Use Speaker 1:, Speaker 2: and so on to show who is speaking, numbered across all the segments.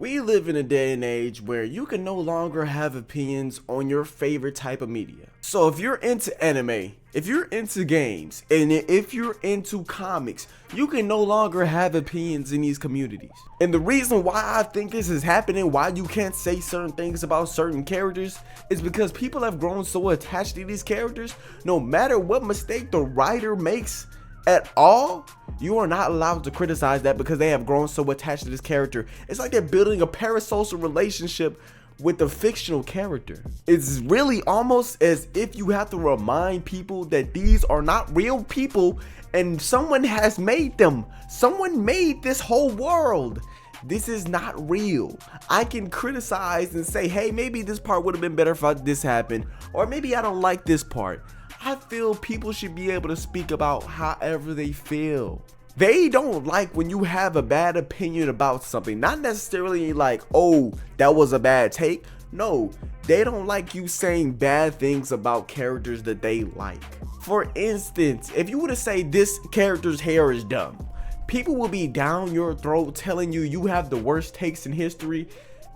Speaker 1: We live in a day and age where you can no longer have opinions on your favorite type of media. So if you're into anime, if you're into games, and if you're into comics, you can no longer have opinions in these communities. And the reason why I think this is happening, why you can't say certain things about certain characters, is because people have grown so attached to these characters, no matter what mistake the writer makes at all, you are not allowed to criticize that because they have grown so attached to this character. It's like they're building a parasocial relationship with the fictional character. It's really almost as if you have to remind people that these are not real people and someone has made them. Someone made this whole world. This is not real. I can criticize and say, hey, maybe this part would have been better if this happened, or maybe I don't like this part. I feel people should be able to speak about however they feel. They don't like when you have a bad opinion about something. Not necessarily like, oh, that was a bad take. No, they don't like you saying bad things about characters that they like. For instance, if you were to say this character's hair is dumb, people will be down your throat telling you have the worst takes in history.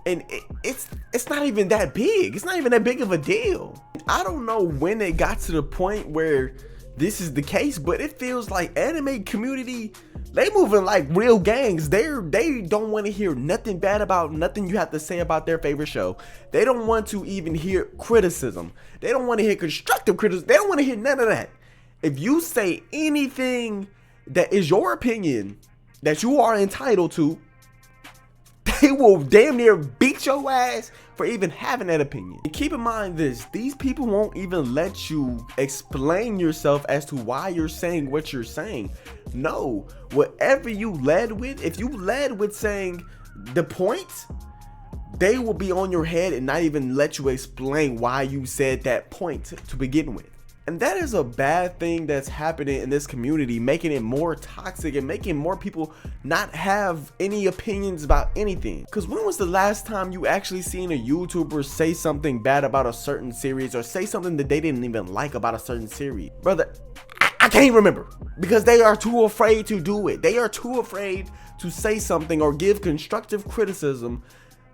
Speaker 1: And it's not even that big. It's not even that big of a deal. I don't know when it got to the point where this is the case, but it feels like anime community, they moving like real gangs. They don't want to hear nothing bad about nothing you have to say about their favorite show. They don't want to even hear criticism. They don't want to hear constructive criticism. They don't want to hear none of that. If you say anything that is your opinion that you are entitled to, they will damn near beat your ass for even having that opinion. And keep in mind this, these people won't even let you explain yourself as to why you're saying what you're saying. No, whatever you led with, if you led with saying the point, they will be on your head and not even let you explain why you said that point to begin with. And that is a bad thing that's happening in this community, making it more toxic and making more people not have any opinions about anything. Because when was the last time you actually seen a YouTuber say something bad about a certain series or say something that they didn't even like about a certain series? Brother, I can't remember, because they are too afraid to do it. They are too afraid to say something or give constructive criticism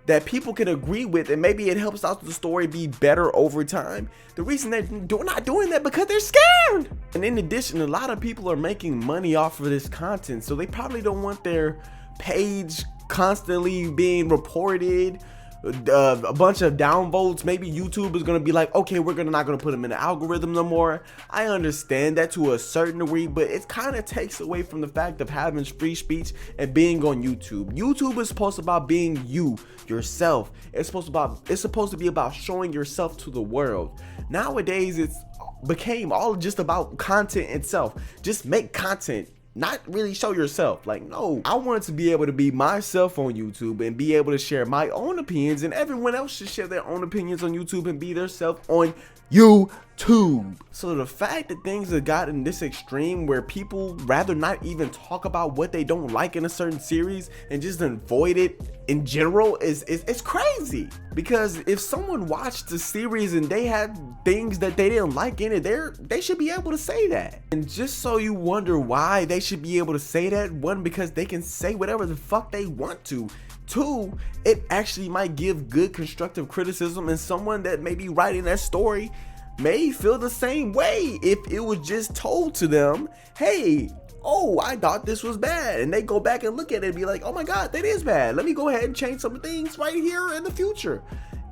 Speaker 1: that people can agree with, and maybe it helps out the story be better over time. The reason they're not doing that because they're scared. And in addition, a lot of people are making money off of this content, so they probably don't want their page constantly being reported, a bunch of downvotes. Maybe YouTube is gonna be like, okay, we're not gonna put them in the algorithm no more. I understand that to a certain degree, but it kind of takes away from the fact of having free speech and being on YouTube. YouTube is supposed to be about being yourself. It's supposed to be about showing yourself to the world. Nowadays, it's became all just about content itself. Just make content, not really show yourself. Like, no, I wanted to be able to be myself on YouTube and be able to share my own opinions, and everyone else should share their own opinions on YouTube and be themselves on YouTube. So the fact that things have gotten this extreme where people rather not even talk about what they don't like in a certain series and just avoid it in general is crazy. Because if someone watched the series and they had things that they didn't like in it, they should be able to say that. And just so you wonder why they should be able to say that, one, because they can say whatever the fuck they want to. Two, it actually might give good constructive criticism, and someone that may be writing that story may feel the same way if it was just told to them, hey, oh, I thought this was bad, and they go back and look at it and be like, oh my god, that is bad, let me go ahead and change some things right here in the future.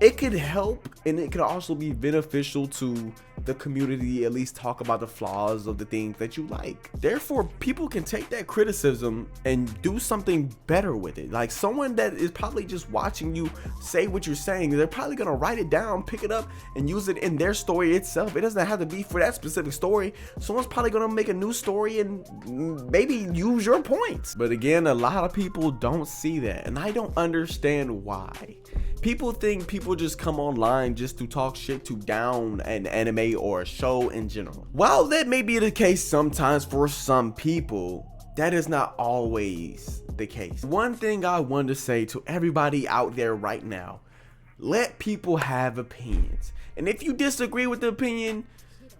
Speaker 1: It could help, and it could also be beneficial to the community, at least talk about the flaws of the things that you like. Therefore, people can take that criticism and do something better with it. Like someone that is probably just watching you say what you're saying, they're probably gonna write it down, pick it up, and use it in their story itself. It doesn't have to be for that specific story. Someone's probably gonna make a new story and maybe use your points. But again, a lot of people don't see that, and I don't understand why. People think people just come online just to talk shit to down an anime or a show in general. While that may be the case sometimes for some people, that is not always the case. One thing I want to say to everybody out there right now, let people have opinions. And if you disagree with the opinion,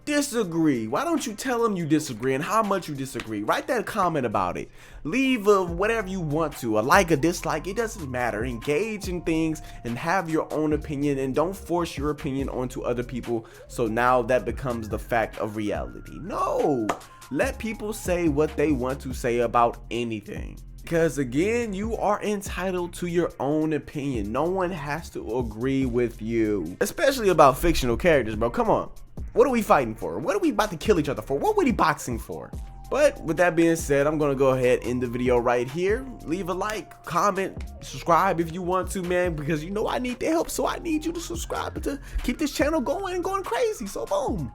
Speaker 1: disagree. Why don't you tell them you disagree and how much you disagree? Write that comment about it. Leave whatever you want to, a like, a dislike, it doesn't matter. Engage in things and have your own opinion, and don't force your opinion onto other people so now that becomes the fact of reality. No, let people say what they want to say about anything. Because again, you are entitled to your own opinion. No one has to agree with you, especially about fictional characters, bro. Come on. What are we fighting for? What are we about to kill each other for? What are we boxing for? But with that being said, I'm going to go ahead and end the video right here. Leave a like, comment, subscribe if you want to, man, because you know I need the help. So I need you to subscribe to keep this channel going and going crazy. So boom.